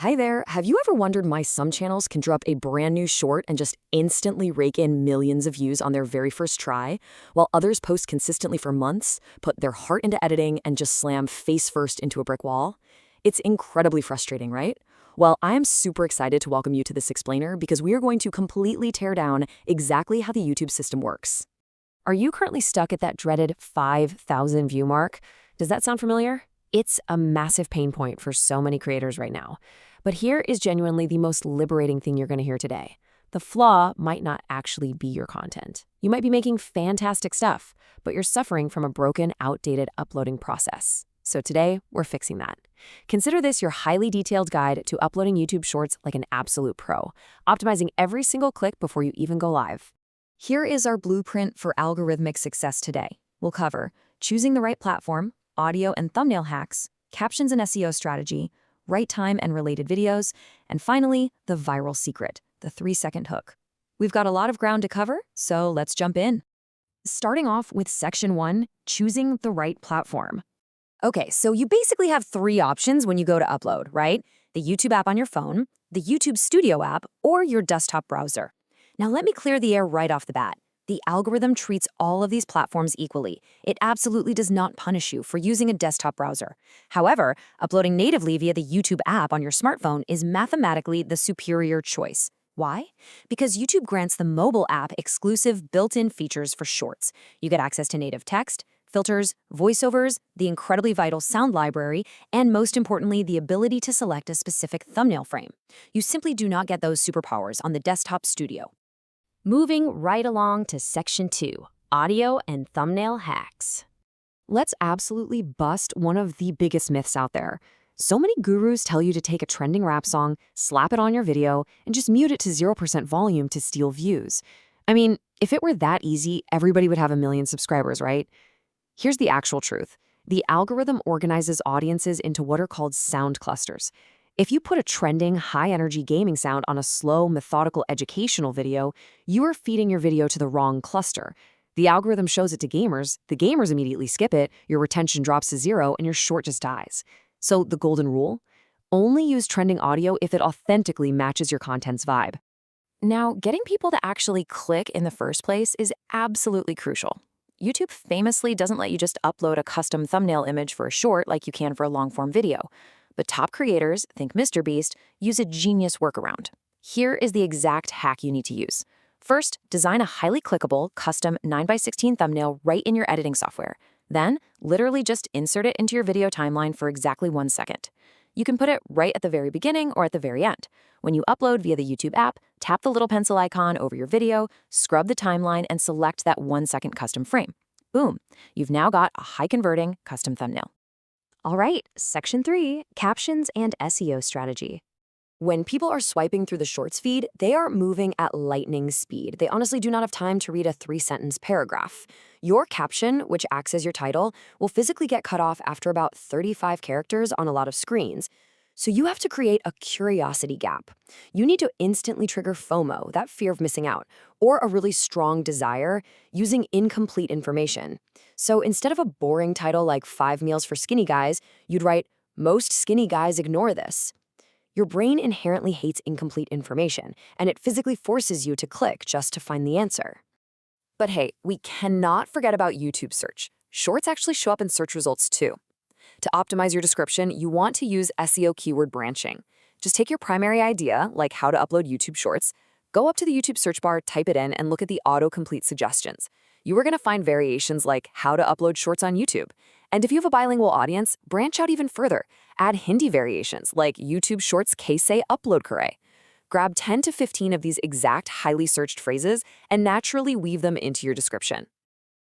Hi there. Have you ever wondered why some channels can drop a brand new short and just instantly rake in millions of views on their very first try, while others post consistently for months, put their heart into editing, and just slam face first into a brick wall? It's incredibly frustrating, right? Well, I am super excited to welcome you to this explainer because we are going to completely tear down exactly how the YouTube system works. Are you currently stuck at that dreaded 5,000 view mark? Does that sound familiar? It's a massive pain point for so many creators right now. But here is genuinely the most liberating thing you're going to hear today. The flaw might not actually be your content. You might be making fantastic stuff, but you're suffering from a broken, outdated uploading process. So today, we're fixing that. Consider this your highly detailed guide to uploading YouTube Shorts like an absolute pro, optimizing every single click before you even go live. Here is our blueprint for algorithmic success today. We'll cover choosing the right platform, audio and thumbnail hacks, captions and SEO strategy, right time and related videos, and finally, the viral secret, the 3-second hook. We've got a lot of ground to cover, so let's jump in. Starting off with section 1, choosing the right platform. Okay, so you basically have 3 options when you go to upload, right? The YouTube app on your phone, the YouTube Studio app, or your desktop browser. Now let me clear the air right off the bat. The algorithm treats all of these platforms equally. It absolutely does not punish you for using a desktop browser. However, uploading natively via the YouTube app on your smartphone is mathematically the superior choice. Why? Because YouTube grants the mobile app exclusive built-in features for Shorts. You get access to native text, filters, voiceovers, the incredibly vital sound library, and most importantly, the ability to select a specific thumbnail frame. You simply do not get those superpowers on the desktop studio. Moving right along to section 2, audio and thumbnail hacks. Let's absolutely bust one of the biggest myths out there. So many gurus tell you to take a trending rap song, slap it on your video, and just mute it to 0% volume to steal views. I mean, if it were that easy, everybody would have 1 million subscribers, right? Here's the actual truth. The algorithm organizes audiences into what are called sound clusters. If you put a trending, high-energy gaming sound on a slow, methodical educational video, you are feeding your video to the wrong cluster. The algorithm shows it to gamers, the gamers immediately skip it, your retention drops to 0, and your short just dies. So the golden rule? Only use trending audio if it authentically matches your content's vibe. Now, getting people to actually click in the first place is absolutely crucial. YouTube famously doesn't let you just upload a custom thumbnail image for a short like you can for a long-form video. But top creators, think MrBeast, use a genius workaround. Here is the exact hack you need to use. First, design a highly clickable, custom 9:16 thumbnail right in your editing software. Then, literally just insert it into your video timeline for exactly 1 second. You can put it right at the very beginning or at the very end. When you upload via the YouTube app, tap the little pencil icon over your video, scrub the timeline, and select that 1-second custom frame. Boom! You've now got a high-converting custom thumbnail. All right, section 3, captions and SEO strategy. When people are swiping through the Shorts feed, they are moving at lightning speed. They honestly do not have time to read a 3-sentence paragraph. Your caption, which acts as your title, will physically get cut off after about 35 characters on a lot of screens. So you have to create a curiosity gap. You need to instantly trigger FOMO, that fear of missing out, or a really strong desire using incomplete information. So instead of a boring title like 5 meals for skinny guys, you'd write, "Most skinny guys ignore this." Your brain inherently hates incomplete information, and it physically forces you to click just to find the answer. But hey, we cannot forget about YouTube search. Shorts actually show up in search results too. To optimize your description, you want to use SEO keyword branching. Just take your primary idea, like how to upload YouTube Shorts, go up to the YouTube search bar, type it in, and look at the autocomplete suggestions. You are going to find variations like how to upload shorts on YouTube. And if you have a bilingual audience, branch out even further. Add Hindi variations like YouTube Shorts kaise upload kare. Grab 10 to 15 of these exact highly searched phrases and naturally weave them into your description.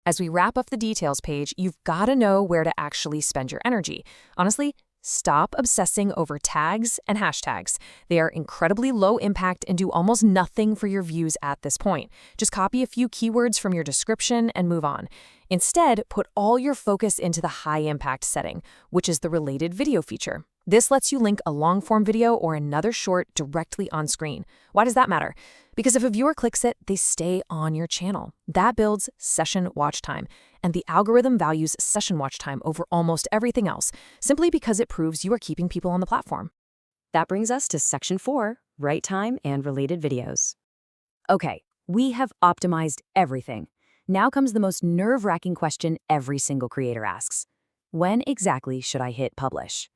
As we wrap up the details page, you've got to know where to actually spend your energy. Honestly, stop obsessing over tags and hashtags. They are incredibly low impact and do almost nothing for your views at this point. Just copy a few keywords from your description and move on. Instead, put all your focus into the high impact setting, which is the related video feature. This lets you link a long-form video or another short directly on screen. Why does that matter? Because if a viewer clicks it, they stay on your channel. That builds session watch time, and the algorithm values session watch time over almost everything else, simply because it proves you are keeping people on the platform. That brings us to section 4, right time and related videos. Okay, we have optimized everything. Now comes the most nerve-wracking question every single creator asks. When exactly should I hit publish?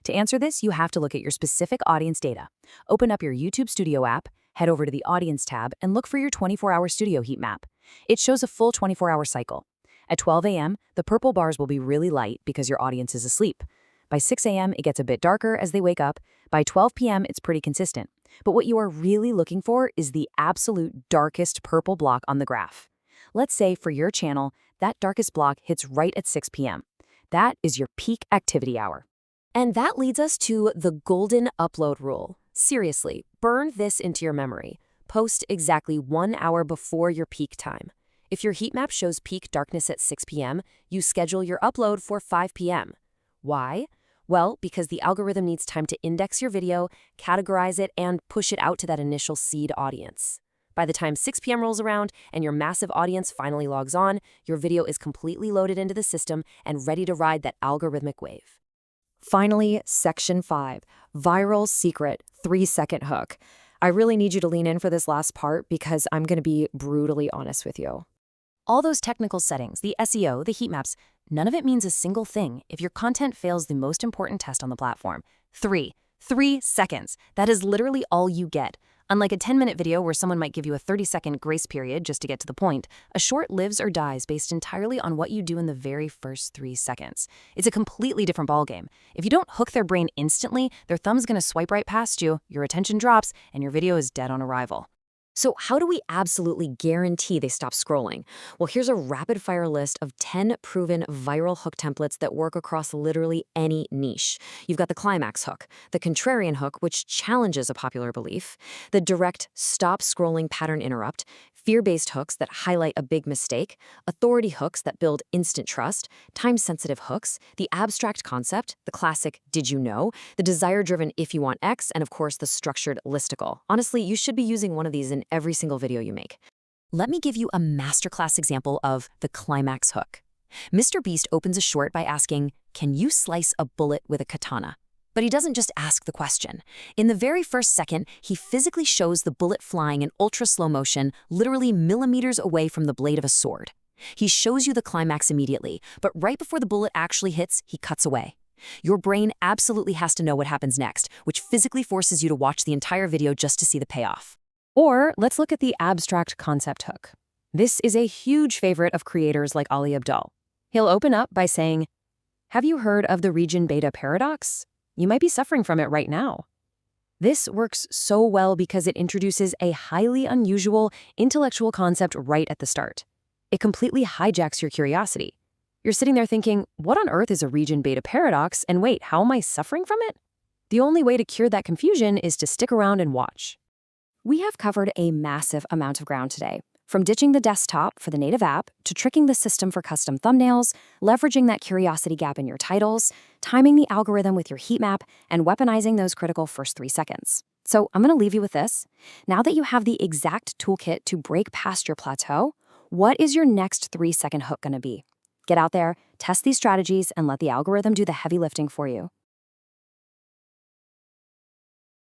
To answer this, you have to look at your specific audience data. Open up your YouTube Studio app, head over to the Audience tab, and look for your 24-hour studio heat map. It shows a full 24-hour cycle. At 12 a.m., the purple bars will be really light because your audience is asleep. By 6 a.m., it gets a bit darker as they wake up. By 12 p.m., it's pretty consistent. But what you are really looking for is the absolute darkest purple block on the graph. Let's say for your channel, that darkest block hits right at 6 p.m. That is your peak activity hour. And that leads us to the golden upload rule. Seriously, burn this into your memory. Post exactly 1 hour before your peak time. If your heat map shows peak darkness at 6 p.m., you schedule your upload for 5 p.m. Why? Well, because the algorithm needs time to index your video, categorize it, and push it out to that initial seed audience. By the time 6 p.m. rolls around and your massive audience finally logs on, your video is completely loaded into the system and ready to ride that algorithmic wave. Finally, section 5, viral secret 3-second hook. I really need you to lean in for this last part because I'm going to be brutally honest with you. All those technical settings, the SEO, the heat maps, none of it means a single thing if your content fails the most important test on the platform. 3 seconds. That is literally all you get. Unlike a 10-minute video where someone might give you a 30-second grace period just to get to the point, a short lives or dies based entirely on what you do in the very first 3 seconds. It's a completely different ballgame. If you don't hook their brain instantly, their thumb's going to swipe right past you, your attention drops, and your video is dead on arrival. So how do we absolutely guarantee they stop scrolling? Well, here's a rapid-fire list of 10 proven viral hook templates that work across literally any niche. You've got the Climax hook, the contrarian hook, which challenges a popular belief, the direct stop scrolling pattern interrupt, fear-based hooks that highlight a big mistake, authority hooks that build instant trust, time-sensitive hooks, the abstract concept, the classic did you know, the desire-driven if you want X, and of course the structured listicle. Honestly, you should be using one of these in every single video you make. Let me give you a masterclass example of the Climax hook. Mr. Beast opens a short by asking, "Can you slice a bullet with a katana?" But he doesn't just ask the question. In the very first second, he physically shows the bullet flying in ultra slow motion, literally millimeters away from the blade of a sword. He shows you the climax immediately, but right before the bullet actually hits, he cuts away. Your brain absolutely has to know what happens next, which physically forces you to watch the entire video just to see the payoff. Or let's look at the abstract concept hook. This is a huge favorite of creators like Ali Abdaal. He'll open up by saying, "Have you heard of the region beta paradox? You might be suffering from it right now." This works so well because it introduces a highly unusual intellectual concept right at the start. It completely hijacks your curiosity. You're sitting there thinking, what on earth is a region beta paradox? And wait, how am I suffering from it? The only way to cure that confusion is to stick around and watch. We have covered a massive amount of ground today. From ditching the desktop for the native app, to tricking the system for custom thumbnails, leveraging that curiosity gap in your titles, timing the algorithm with your heat map, and weaponizing those critical first 3 seconds. So I'm going to leave you with this. Now that you have the exact toolkit to break past your plateau, what is your next 3-second hook going to be? Get out there, test these strategies, and let the algorithm do the heavy lifting for you.